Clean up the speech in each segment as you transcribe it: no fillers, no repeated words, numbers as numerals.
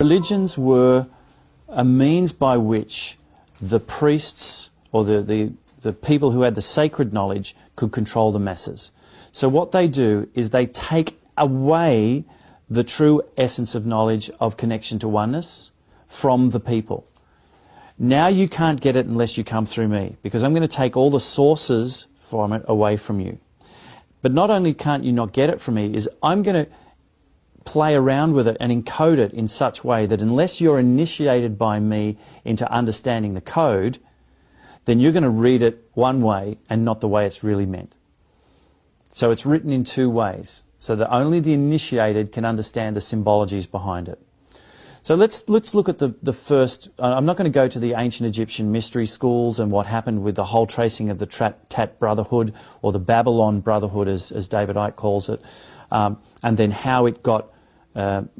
Religions were a means by which the priests or the people who had the sacred knowledge could control the masses. So what they do is they take away the true essence of knowledge of connection to oneness from the people. Now you can't get it unless you come through me, because I'm going to take all the sources from it away from you. But not only can't you not get it from me, is I'm going to play around with it and encode it in such a way that unless you're initiated by me into understanding the code, then you're going to read it one way and not the way it's really meant. So it's written in two ways, so that only the initiated can understand the symbologies behind it. So let's look at the first. I'm not going to go to the ancient Egyptian mystery schools and what happened with the whole tracing of the Tat Brotherhood, or the Babylon Brotherhood as David Icke calls it, and then how it got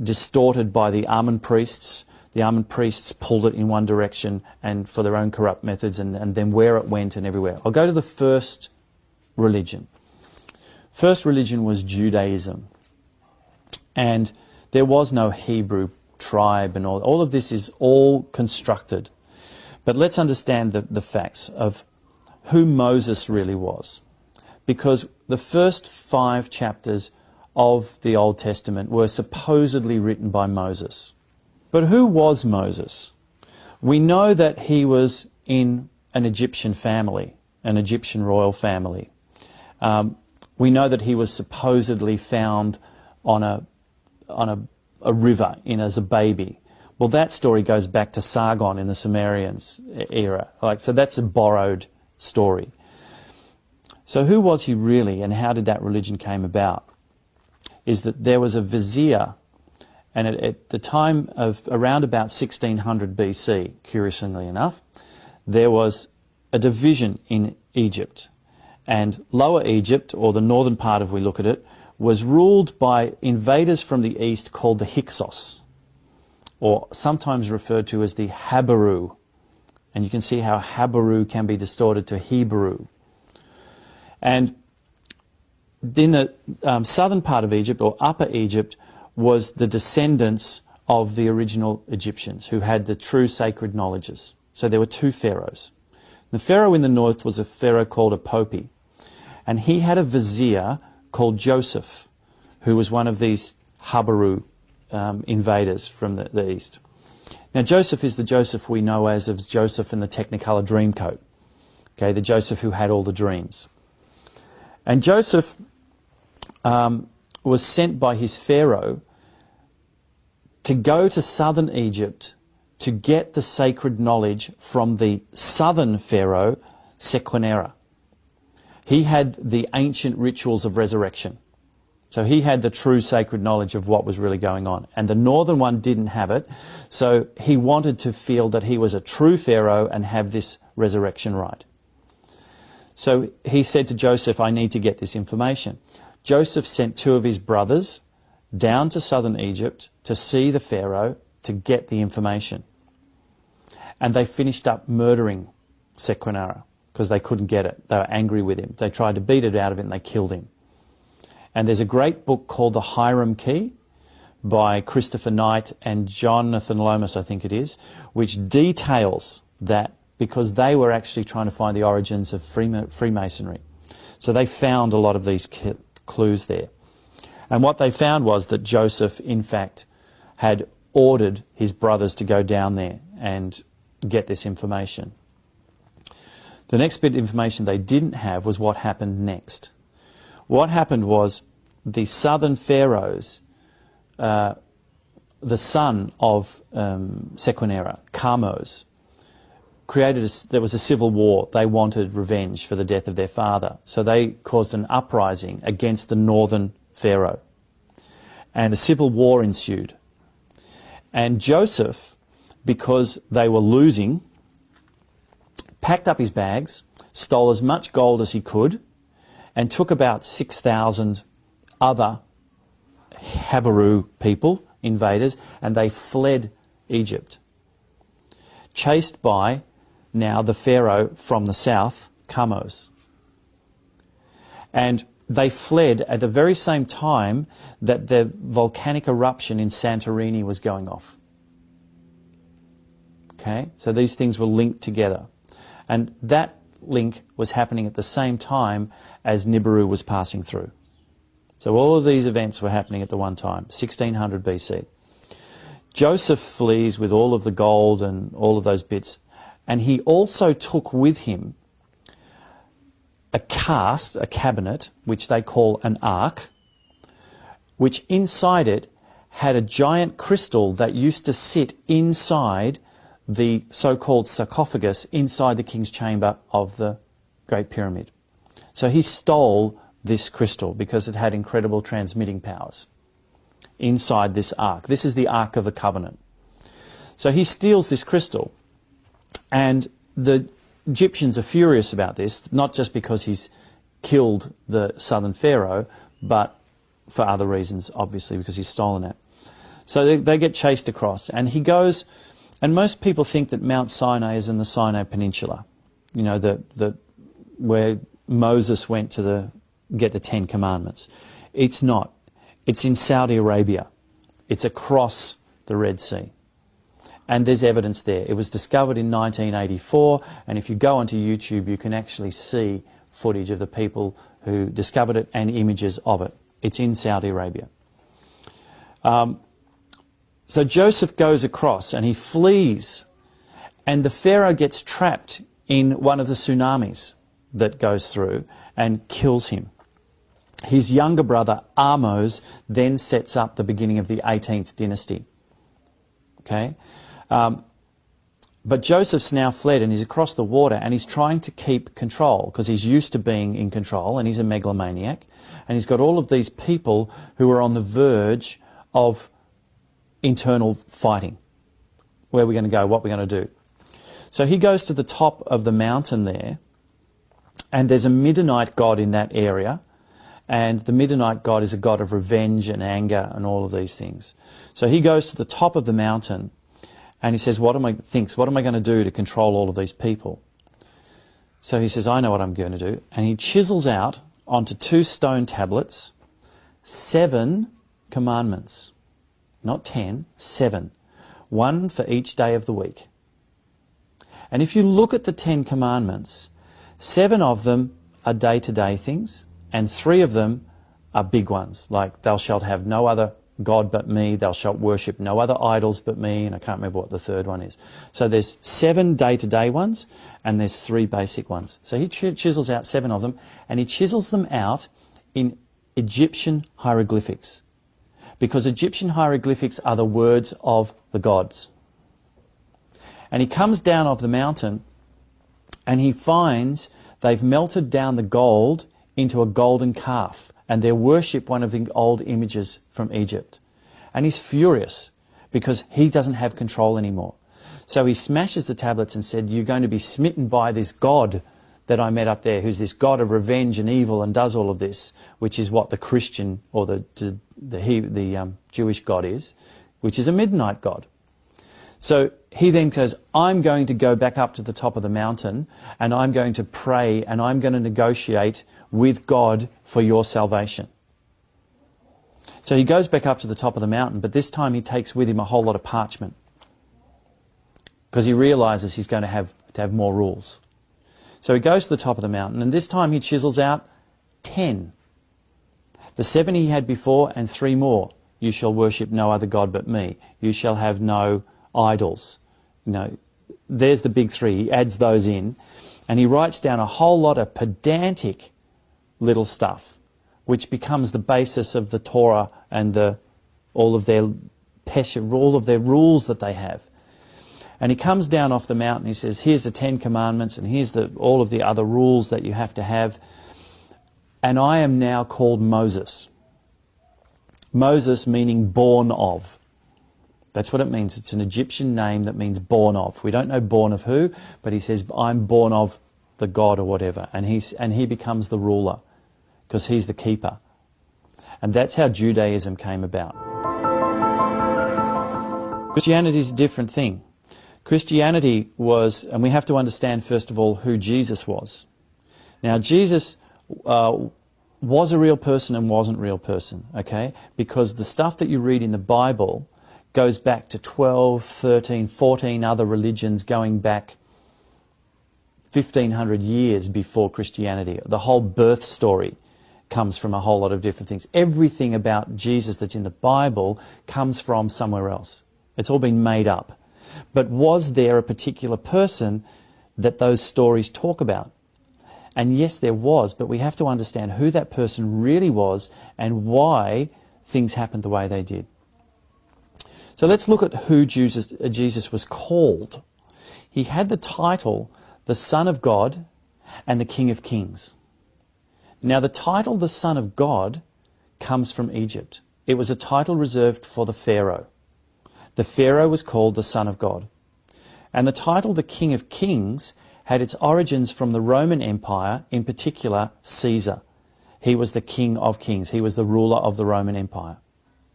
distorted by the Amun priests. The Amun priests pulled it in one direction and for their own corrupt methods, and then where it went and everywhere. I'll go to the first religion. First religion was Judaism, and there was no Hebrew tribe, and all of this is all constructed. But let's understand the facts of who Moses really was, because the first 5 chapters of the Old Testament were supposedly written by Moses. But who was Moses? We know that he was in an Egyptian family, an Egyptian royal family. We know that he was supposedly found on a river as a baby. Well, that story goes back to Sargon in the Sumerians era. So that's a borrowed story. So who was he really, and how did that religion came about? Is that there was a vizier, and at the time of around about 1600 BC, curiously enough, there was a division in Egypt. And Lower Egypt, or the northern part if we look at it, was ruled by invaders from the east called the Hyksos, or sometimes referred to as the Habaru. And you can see how Habaru can be distorted to Hebrew. And in the southern part of Egypt, or Upper Egypt, was the descendants of the original Egyptians who had the true sacred knowledges. So there were 2 pharaohs. The pharaoh in the north was a pharaoh called Apopi, and he had a vizier called Joseph, who was one of these Habaru invaders from the east. Now Joseph is the Joseph we know as Joseph in the Technicolor Dreamcoat, okay, the Joseph who had all the dreams. And Joseph was sent by his pharaoh to go to southern Egypt to get the sacred knowledge from the southern pharaoh, Sequenera. He had the ancient rituals of resurrection. So he had the true sacred knowledge of what was really going on. And the northern one didn't have it, so he wanted to feel that he was a true pharaoh and have this resurrection right. So he said to Joseph, I need to get this information. Joseph sent 2 of his brothers down to southern Egypt to see the pharaoh to get the information. And they finished up murdering Sequenera because they couldn't get it. They were angry with him. They tried to beat it out of him and they killed him. And there's a great book called The Hiram Key by Christopher Knight and Jonathan Lomas, I think it is, which details that, because they were actually trying to find the origins of Freemasonry. So they found a lot of these clues there. And what they found was that Joseph, in fact, had ordered his brothers to go down there and get this information. The next bit of information they didn't have was what happened next. What happened was the southern pharaohs, the son of Sequenera, Kamose, there was a civil war. They wanted revenge for the death of their father. So they caused an uprising against the northern pharaoh. And a civil war ensued. And Joseph, because they were losing, packed up his bags, stole as much gold as he could, and took about 6,000 other Habaru people, invaders, and they fled Egypt, chased by now the pharaoh from the south, Kamose. And they fled at the very same time that the volcanic eruption in Santorini was going off. Okay, so these things were linked together. And that link was happening at the same time as Nibiru was passing through. So all of these events were happening at the one time, 1600 BC. Joseph flees with all of the gold and all of those bits, and he also took with him a cabinet, which they call an ark, which inside it had a giant crystal that used to sit inside the so-called sarcophagus inside the king's chamber of the Great Pyramid. So he stole this crystal because it had incredible transmitting powers inside this ark. This is the Ark of the Covenant. So he steals this crystal, and the Egyptians are furious about this, not just because he's killed the southern pharaoh, but for other reasons, obviously, because he's stolen it. So they get chased across, and he goes, and most people think that Mount Sinai is in the Sinai Peninsula, you know, where Moses went to get the Ten Commandments. It's not. It's in Saudi Arabia. It's across the Red Sea. And there's evidence there. It was discovered in 1984, and if you go onto YouTube, you can actually see footage of the people who discovered it and images of it. It's in Saudi Arabia. So Joseph goes across and he flees, and the Pharaoh gets trapped in one of the tsunamis that goes through and kills him. His younger brother, Ahmose, then sets up the beginning of the 18th dynasty. Okay? But Joseph's now fled and he's across the water, and he's trying to keep control because he's used to being in control, and he's a megalomaniac. And he's got all of these people who are on the verge of internal fighting. Where are we going to go? What are we going to do? So he goes to the top of the mountain there, and there's a Midianite god in that area. And the Midianite god is a god of revenge and anger and all of these things. So he goes to the top of the mountain, and he says, what am I going to do to control all of these people? So he says, I know what I'm going to do. And he chisels out onto 2 stone tablets 7 commandments. Not 10, 7. 1 for each day of the week. And if you look at the 10 commandments, 7 of them are day-to-day things, and 3 of them are big ones, like thou shalt have no other God but me, thou shalt worship no other idols but me, and I can't remember what the 3rd one is. So there's 7 day-to-day ones, and there's 3 basic ones. So he chisels out 7 of them, and he chisels them out in Egyptian hieroglyphics, because Egyptian hieroglyphics are the words of the gods. And he comes down off the mountain, and he finds they've melted down the gold into a golden calf, and they worship one of the old images from Egypt. And he's furious because he doesn't have control anymore. So he smashes the tablets and said, you're going to be smitten by this god that I met up there, who's this god of revenge and evil and does all of this, which is what the Christian or the Jewish god is, which is a Midianite god. So he then says, I'm going to go back up to the top of the mountain, and I'm going to pray, and I'm going to negotiate with God for your salvation. So he goes back up to the top of the mountain, but this time he takes with him a whole lot of parchment, because he realizes he's going to have more rules. So he goes to the top of the mountain, and this time he chisels out 10. The 7 he had before, and 3 more. You shall worship no other God but me. You shall have no idols. You know, there's the big 3. He adds those in, and he writes down a whole lot of pedantic little stuff, which becomes the basis of the Torah and all of their rules that they have. And he comes down off the mountain. He says, here's the 10 commandments, and here's all of the other rules that you have to have. And I am now called Moses. Moses meaning born of. That's what it means. It's an Egyptian name that means born of. We don't know born of who, but he says, I'm born of the god or whatever. And he becomes the ruler, because he's the keeper. And that's how Judaism came about. Christianity is a different thing. Christianity was, and we have to understand first of all who Jesus was. Now Jesus was a real person and wasn't a real person, okay? Because the stuff that you read in the Bible goes back to 12, 13, 14 other religions going back 1,500 years before Christianity. The whole birth story comes from a whole lot of different things. Everything about Jesus that's in the Bible comes from somewhere else. It's all been made up. But was there a particular person that those stories talk about? And yes, there was, but we have to understand who that person really was and why things happened the way they did. So let's look at who Jesus was called. He had the title, the Son of God and the King of Kings. Now, the title, the Son of God, comes from Egypt. It was a title reserved for the Pharaoh. The Pharaoh was called the Son of God. And the title, the King of Kings, had its origins from the Roman Empire, in particular Caesar. He was the King of Kings. He was the ruler of the Roman Empire.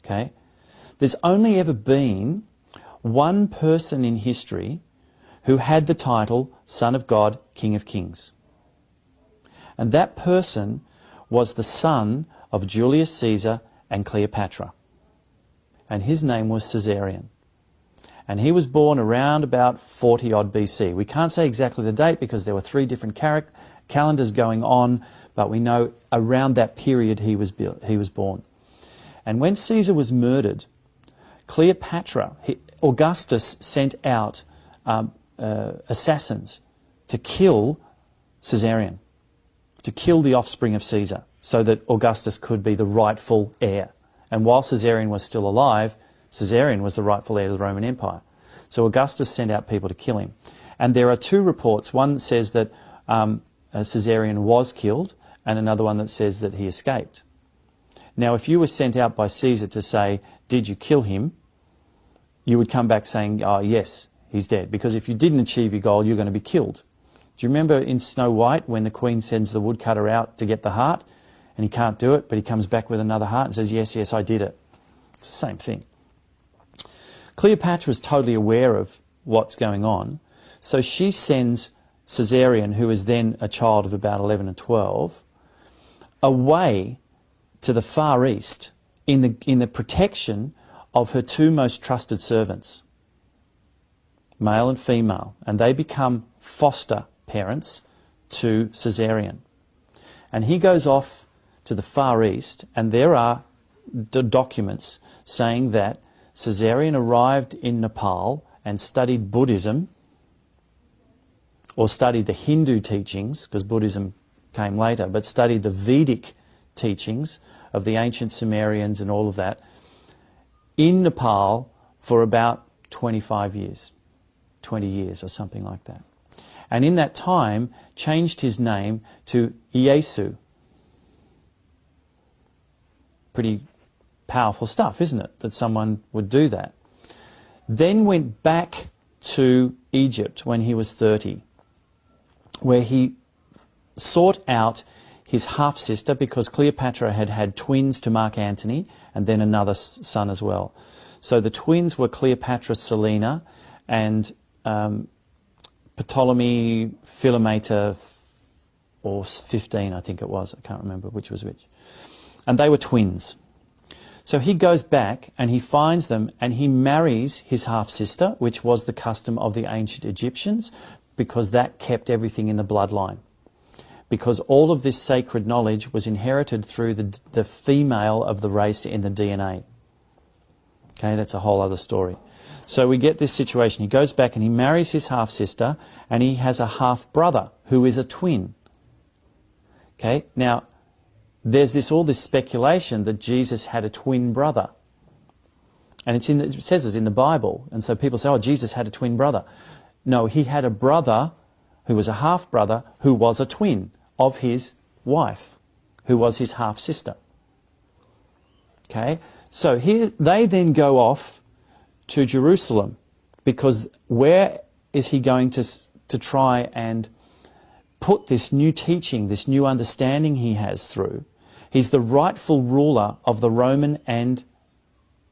Okay? There's only ever been one person in history who had the title Son of God, King of Kings. And that person was the son of Julius Caesar and Cleopatra. And his name was Caesarion. And he was born around about 40 odd BC. We can't say exactly the date because there were 3 different calendars going on, but we know around that period he was born. And when Caesar was murdered, Augustus sent out assassins to kill Caesarion, to kill the offspring of Caesar, so that Augustus could be the rightful heir. And while Caesarion was still alive, Caesarion was the rightful heir of the Roman Empire. So Augustus sent out people to kill him. And there are 2 reports. One says that Caesarion was killed, and another one that says that he escaped. Now, if you were sent out by Caesar to say, did you kill him? You would come back saying, oh, yes, he's dead. Because if you didn't achieve your goal, you're going to be killed. Do you remember in Snow White when the Queen sends the woodcutter out to get the heart, and he can't do it, but he comes back with another heart and says, yes, yes, I did it. It's the same thing. Cleopatra is totally aware of what's going on, so she sends Caesarion, who is then a child of about 11 and 12, away to the Far East in the protection of her 2 most trusted servants, male and female, and they become foster parents to Caesarion. And he goes off to the Far East, and there are documents saying that Caesarion arrived in Nepal and studied Buddhism, or studied the Hindu teachings, because Buddhism came later, but studied the Vedic teachings of the ancient Sumerians and all of that, in Nepal for about 25 years, 20 years or something like that. And in that time, changed his name to Iesu. Pretty powerful stuff, isn't it, that someone would do that? Then went back to Egypt when he was 30, where he sought out his half-sister, because Cleopatra had had twins to Mark Antony and then another son as well. So the twins were Cleopatra Selina and Ptolemy Philometor, or 15 I think it was, I can't remember which was which. And they were twins. So he goes back and he finds them and he marries his half-sister, which was the custom of the ancient Egyptians, because that kept everything in the bloodline. Because all of this sacred knowledge was inherited through the female of the race in the DNA. Okay, that's a whole other story. So we get this situation. He goes back and he marries his half-sister, and he has a half-brother who is a twin. Okay, now there's all this speculation that Jesus had a twin brother. And it says it's in the Bible. And so people say, oh, Jesus had a twin brother. No, he had a brother who was a half-brother who was a twin of his wife, who was his half-sister. Okay, so here they then go off to Jerusalem, because where is he going to try and put this new teaching, this new understanding he has through? He's the rightful ruler of the Roman and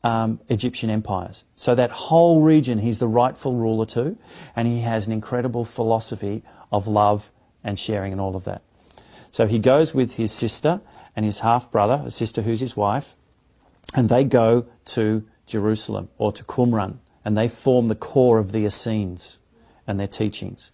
Egyptian empires. So that whole region he's the rightful ruler to, and he has an incredible philosophy of love and sharing and all of that. So he goes with his sister and his half-brother, a sister who's his wife, and they go to Jerusalem or to Qumran, and they form the core of the Essenes and their teachings.